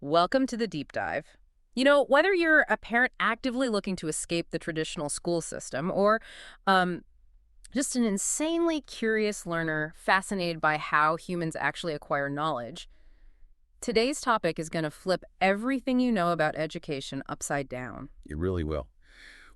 Welcome to the deep dive. You know, whether you're a parent actively looking to escape the traditional school system or um, just an insanely curious learner fascinated by how humans actually acquire knowledge, today's topic is going to flip everything you know about education upside down. It really will.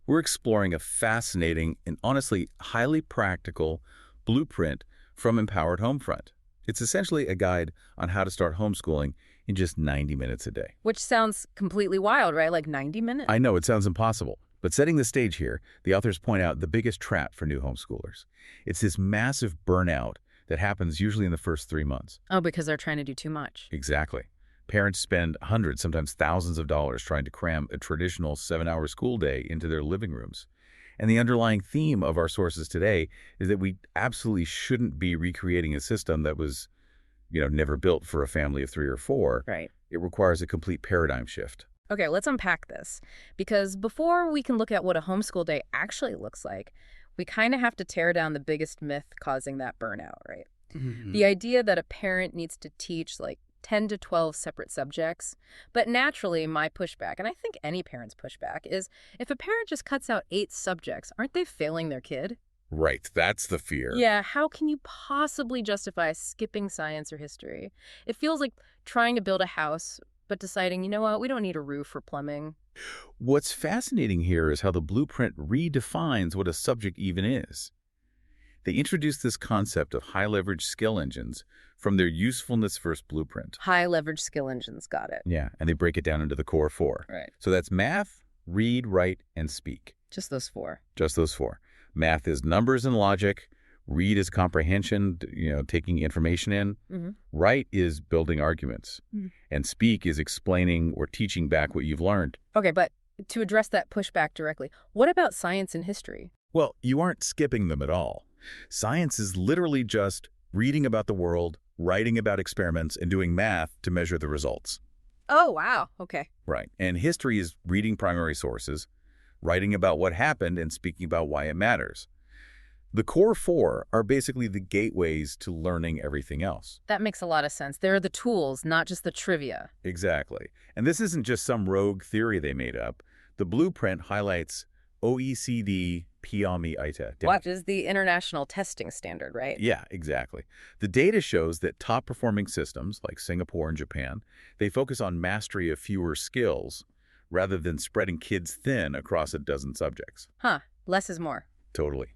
We're exploring a fascinating and honestly highly practical blueprint from Empowered Homefront. It's essentially a guide on how to start homeschooling in just 90 minutes a day. Which sounds completely wild, right? Like 90 minutes? I know it sounds impossible, but setting the stage here, the authors point out the biggest trap for new homeschoolers. It's this massive burnout that happens usually in the first 3 months. Oh, because they're trying to do too much. Exactly. Parents spend hundreds, sometimes thousands of dollars trying to cram a traditional 7-hour school day into their living rooms. And the underlying theme of our sources today is that we absolutely shouldn't be recreating a system that was, never built for a family of 3 or 4. Right. It requires a complete paradigm shift. Okay, let's unpack this. Because before we can look at what a homeschool day actually looks like, we kind of have to tear down the biggest myth causing that burnout, right? The idea that a parent needs to teach like 10 to 12 separate subjects. But naturally, my pushback, and I think any parent's pushback, is if a parent just cuts out 8 subjects, aren't they failing their kid? Right, that's the fear. Yeah, how can you possibly justify skipping science or history? It feels like trying to build a house, but deciding, you know what, we don't need a roof or plumbing. What's fascinating here is how the blueprint redefines what a subject even is. They introduced this concept of high-leverage skill engines from their usefulness first blueprint. High leverage skill engines, got it. Yeah, and they break it down into the core 4. Right. So that's math, read, write, and speak. Just those 4. Just those 4. Math is numbers and logic. Read is comprehension, taking information in. Write is building arguments. And speak is explaining or teaching back what you've learned. Okay, but to address that pushback directly, what about science and history? Well, you aren't skipping them at all. Science is literally just reading about the world, writing about experiments, and doing math to measure the results. Oh, wow. Okay. Right. And history is reading primary sources, writing about what happened, and speaking about why it matters. The core 4 are basically the gateways to learning everything else. That makes a lot of sense. They're the tools, not just the trivia. Exactly. And this isn't just some rogue theory they made up. The blueprint highlights OECD PIAMI ITA. What is the international testing standard, right? Yeah, exactly. The data shows that top-performing systems, like Singapore and Japan, they focus on mastery of fewer skills rather than spreading kids thin across a dozen subjects. Huh. Less is more. Totally.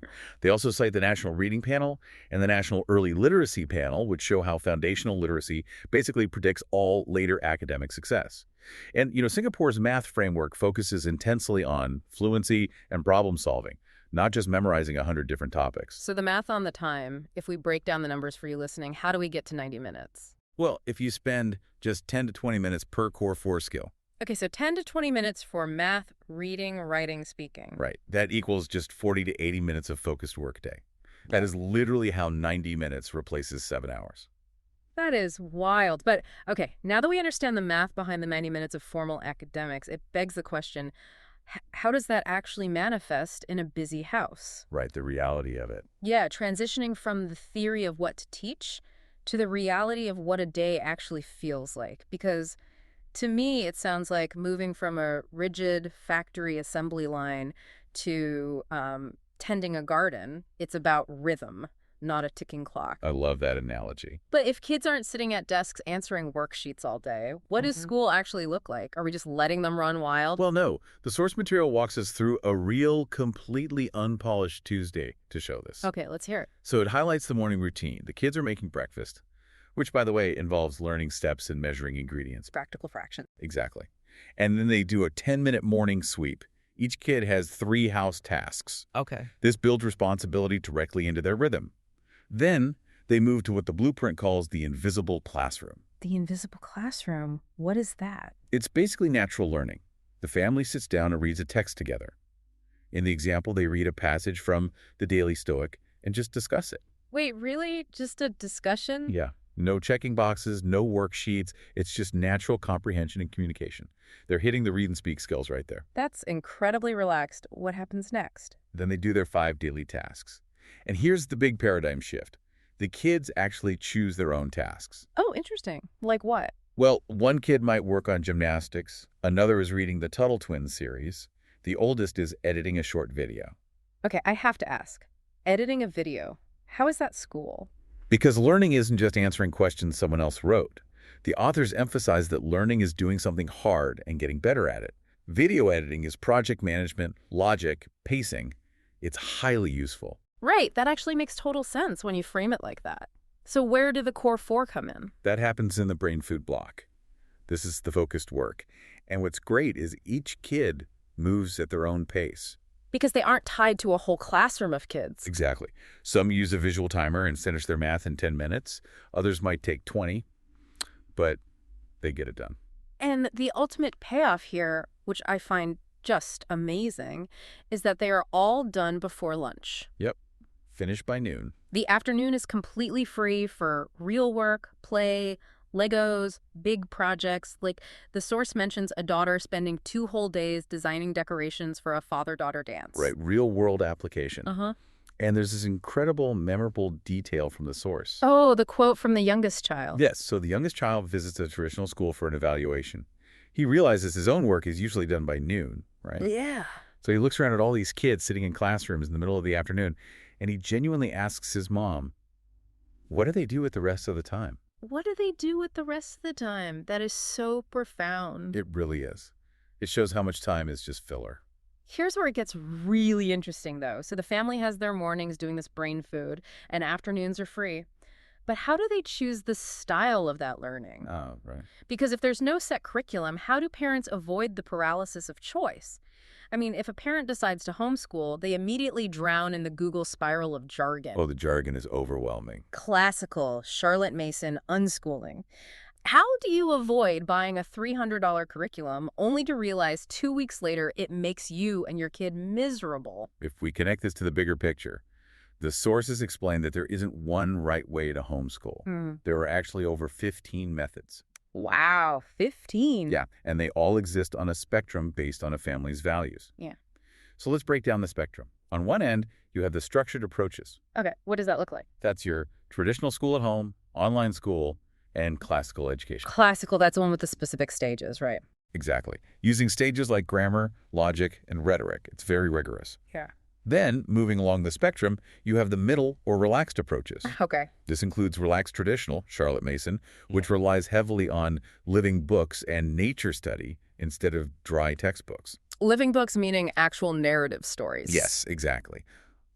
They also cite the National Reading Panel and the National Early Literacy Panel, which show how foundational literacy basically predicts all later academic success. And, Singapore's math framework focuses intensely on fluency and problem solving, not just memorizing 100 different topics. So the math on the time, if we break down the numbers for you listening, how do we get to 90 minutes? Well, if you spend just 10 to 20 minutes per core 4 skill. Okay, so 10 to 20 minutes for math, reading, writing, speaking. Right. That equals just 40 to 80 minutes of focused workday. That is literally how 90 minutes replaces 7 hours. That is wild. But, okay, now that we understand the math behind the 90 minutes of formal academics, it begs the question, how does that actually manifest in a busy house? Right, the reality of it. Yeah, transitioning from the theory of what to teach to the reality of what a day actually feels like. Because to me, it sounds like moving from a rigid factory assembly line to tending a garden. It's about rhythm, not a ticking clock. I love that analogy. But if kids aren't sitting at desks answering worksheets all day, what does school actually look like? Are we just letting them run wild? Well, no. The source material walks us through a real, completely unpolished Tuesday to show this. Okay, let's hear it. So it highlights the morning routine. The kids are making breakfast, which, by the way, involves learning steps and measuring ingredients. Practical fraction. Exactly. And then they do a 10-minute morning sweep. Each kid has 3 house tasks. Okay. This builds responsibility directly into their rhythm. Then they move to what the blueprint calls the invisible classroom. The invisible classroom. What is that? It's basically natural learning. The family sits down and reads a text together. In the example, they read a passage from the Daily Stoic and just discuss it. Wait, really? Just a discussion? Yeah. No checking boxes, no worksheets. It's just natural comprehension and communication. They're hitting the read and speak skills right there. That's incredibly relaxed. What happens next? Then they do their 5 daily tasks. And here's the big paradigm shift. The kids actually choose their own tasks. Oh, interesting. Like what? Well, one kid might work on gymnastics, another is reading the Tuttle Twins series, the oldest is editing a short video. Okay, I have to ask. Editing a video, how is that school? Because learning isn't just answering questions someone else wrote. The authors emphasize that learning is doing something hard and getting better at it. Video editing is project management, logic, pacing. It's highly useful. Right, that actually makes total sense when you frame it like that. So where do the core four come in? That happens in the brain food block. This is the focused work. And what's great is each kid moves at their own pace. Because they aren't tied to a whole classroom of kids. Exactly. Some use a visual timer and finish their math in 10 minutes. Others might take 20, but they get it done. And the ultimate payoff here, which I find just amazing, is that they are all done before lunch. Yep. Finish by noon. The afternoon is completely free for real work, play, Legos, big projects. Like the source mentions a daughter spending 2 whole days designing decorations for a father-daughter dance. Right, real-world application. Uh-huh. And there's this incredible, memorable detail from the source. Oh, the quote from the youngest child. Yes, so the youngest child visits a traditional school for an evaluation. He realizes his own work is usually done by noon, right? Yeah. So he looks around at all these kids sitting in classrooms in the middle of the afternoon, and he genuinely asks his mom, what do they do with the rest of the time? What do they do with the rest of the time? That is so profound. It really is. It shows how much time is just filler. Here's where it gets really interesting, though. So the family has their mornings doing this brain food, and afternoons are free. But how do they choose the style of that learning? Oh, right. Because if there's no set curriculum, how do parents avoid the paralysis of choice? I mean, if a parent decides to homeschool, they immediately drown in the Google spiral of jargon. Oh, the jargon is overwhelming. Classical, Charlotte Mason, unschooling. How do you avoid buying a $300 curriculum only to realize 2 weeks later it makes you and your kid miserable? If we connect this to the bigger picture, the sources explain that there isn't one right way to homeschool. There are actually over 15 methods. Wow, 15. Yeah, and they all exist on a spectrum based on a family's values. Yeah. So let's break down the spectrum. On one end, you have the structured approaches. Okay, what does that look like? That's your traditional school at home, online school, and classical education. Classical, that's the one with the specific stages, right? Exactly. Using stages like grammar, logic, and rhetoric. It's very rigorous. Yeah. Then, moving along the spectrum, you have the middle or relaxed approaches. Okay. This includes relaxed traditional, Charlotte Mason, which relies heavily on living books and nature study instead of dry textbooks. Living books meaning actual narrative stories. Yes, exactly.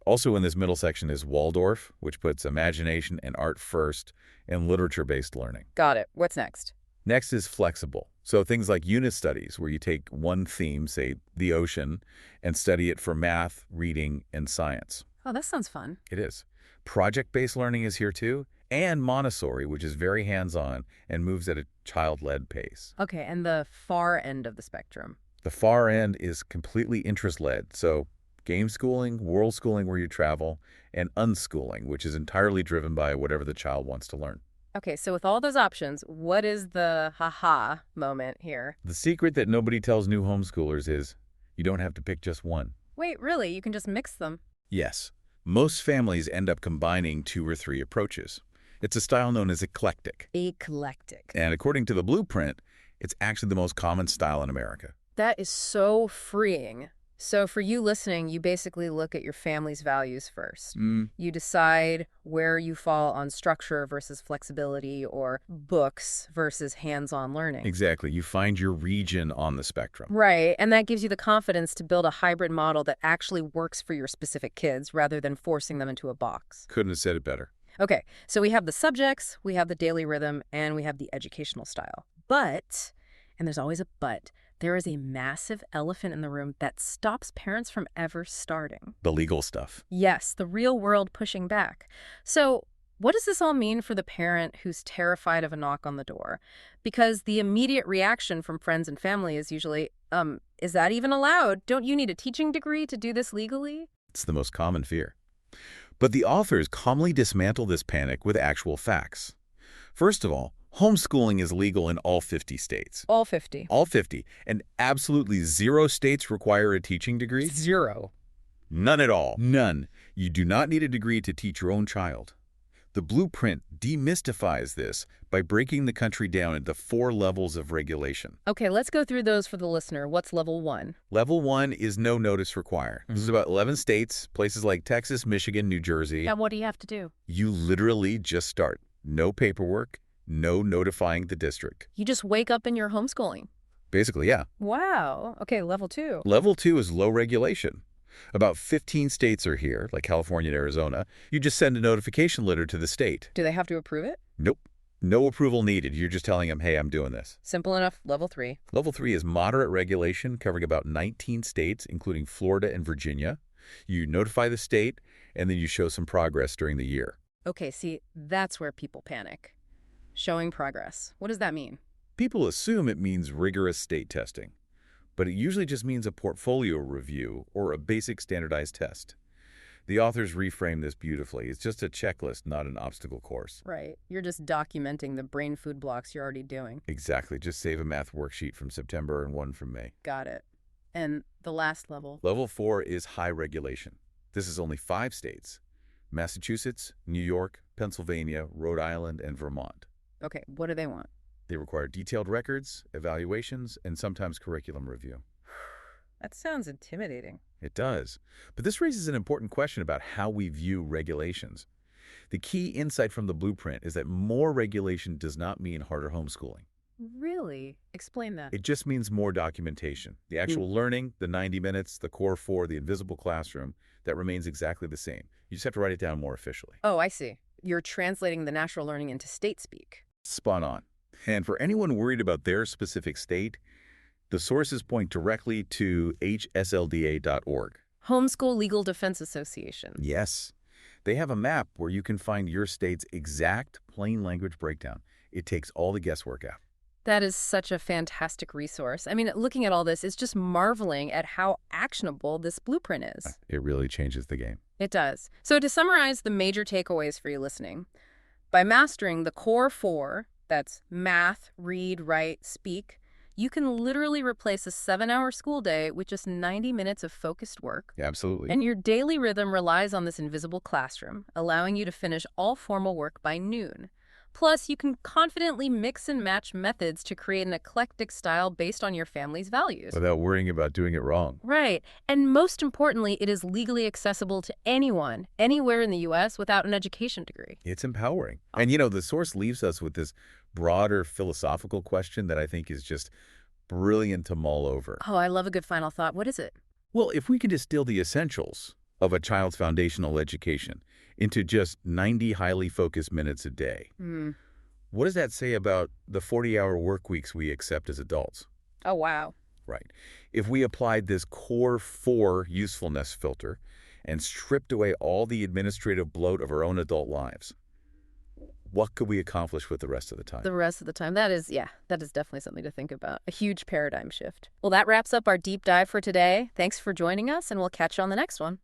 Also in this middle section is Waldorf, which puts imagination and art first, and literature-based learning. Got it. What's next? Next is flexible. So things like unit studies, where you take one theme, say the ocean, and study it for math, reading, and science. Oh, that sounds fun. It is. Project-based learning is here too, and Montessori, which is very hands-on and moves at a child-led pace. Okay, and the far end of the spectrum. The far end is completely interest-led, so game schooling, world schooling where you travel, and unschooling, which is entirely driven by whatever the child wants to learn. Okay, so with all those options, what is the ha-ha moment here? The secret that nobody tells new homeschoolers is you don't have to pick just one. Wait, really? You can just mix them? Yes. Most families end up combining 2 or 3 approaches. It's a style known as eclectic. Eclectic. And according to the blueprint, it's actually the most common style in America. That is so freeing. So for you listening, you basically look at your family's values first. You decide where you fall on structure versus flexibility or books versus hands-on learning. Exactly. You find your region on the spectrum. Right, and that gives you the confidence to build a hybrid model that actually works for your specific kids rather than forcing them into a box. Couldn't have said it better. Okay, so we have the subjects, we have the daily rhythm, and we have the educational style. But, and there's always a but, there is a massive elephant in the room that stops parents from ever starting. The legal stuff. Yes, the real world pushing back. So what does this all mean for the parent who's terrified of a knock on the door? Because the immediate reaction from friends and family is usually, is that even allowed? Don't you need a teaching degree to do this legally? It's the most common fear. But the authors calmly dismantle this panic with actual facts. First of all, homeschooling is legal in all 50 states. All 50. All 50. And absolutely 0 states require a teaching degree? 0. None at all. None. You do not need a degree to teach your own child. The blueprint demystifies this by breaking the country down into 4 levels of regulation. Okay, let's go through those for the listener. What's level 1? Level 1 is no notice required. This is about 11 states, places like Texas, Michigan, New Jersey. And what do you have to do? You literally just start. No paperwork, no notifying the district. You just wake up and you're homeschooling. Basically, yeah. Wow. Okay, level 2. Level 2 is low regulation. About 15 states are here, like California and Arizona. You just send a notification letter to the state. Do they have to approve it? Nope. No approval needed. You're just telling them, hey, I'm doing this. Simple enough. Level 3. Level 3 is moderate regulation, covering about 19 states, including Florida and Virginia. You notify the state, and then you show some progress during the year. Okay, see, that's where people panic. Showing progress. What does that mean? People assume it means rigorous state testing, but it usually just means a portfolio review or a basic standardized test. The authors reframe this beautifully. It's just a checklist, not an obstacle course. Right. You're just documenting the brain food blocks you're already doing. Exactly. Just save a math worksheet from September and one from May. Got it. And the last level? Level 4 is high regulation. This is only 5 states: Massachusetts, New York, Pennsylvania, Rhode Island, and Vermont. Okay, what do they want? They require detailed records, evaluations, and sometimes curriculum review. That sounds intimidating. It does. But this raises an important question about how we view regulations. The key insight from the blueprint is that more regulation does not mean harder homeschooling. Really? Explain that. It just means more documentation. The actual learning, the 90 minutes, the core 4, the invisible classroom, that remains exactly the same. You just have to write it down more officially. Oh, I see. You're translating the natural learning into state speak. Spot on. And for anyone worried about their specific state, the sources point directly to hslda.org. Homeschool Legal Defense Association. Yes. They have a map where you can find your state's exact plain language breakdown. It takes all the guesswork out. That is such a fantastic resource. I mean, looking at all this, it's just marveling at how actionable this blueprint is. It really changes the game. It does. So to summarize the major takeaways for you listening, by mastering the core 4, that's math, read, write, speak, you can literally replace a 7-hour school day with just 90 minutes of focused work. Absolutely. And your daily rhythm relies on this invisible classroom, allowing you to finish all formal work by noon. Plus, you can confidently mix and match methods to create an eclectic style based on your family's values. Without worrying about doing it wrong. Right. And most importantly, it is legally accessible to anyone, anywhere in the U.S. without an education degree. It's empowering. And, the source leaves us with this broader philosophical question that I think is just brilliant to mull over. Oh, I love a good final thought. What is it? Well, if we can distill the essentials of a child's foundational education into just 90 highly focused minutes a day, what does that say about the 40-hour work weeks we accept as adults? Oh, wow. Right. If we applied this core 4 usefulness filter and stripped away all the administrative bloat of our own adult lives, what could we accomplish with the rest of the time? The rest of the time. That is definitely something to think about. A huge paradigm shift. Well, that wraps up our deep dive for today. Thanks for joining us, and we'll catch you on the next one.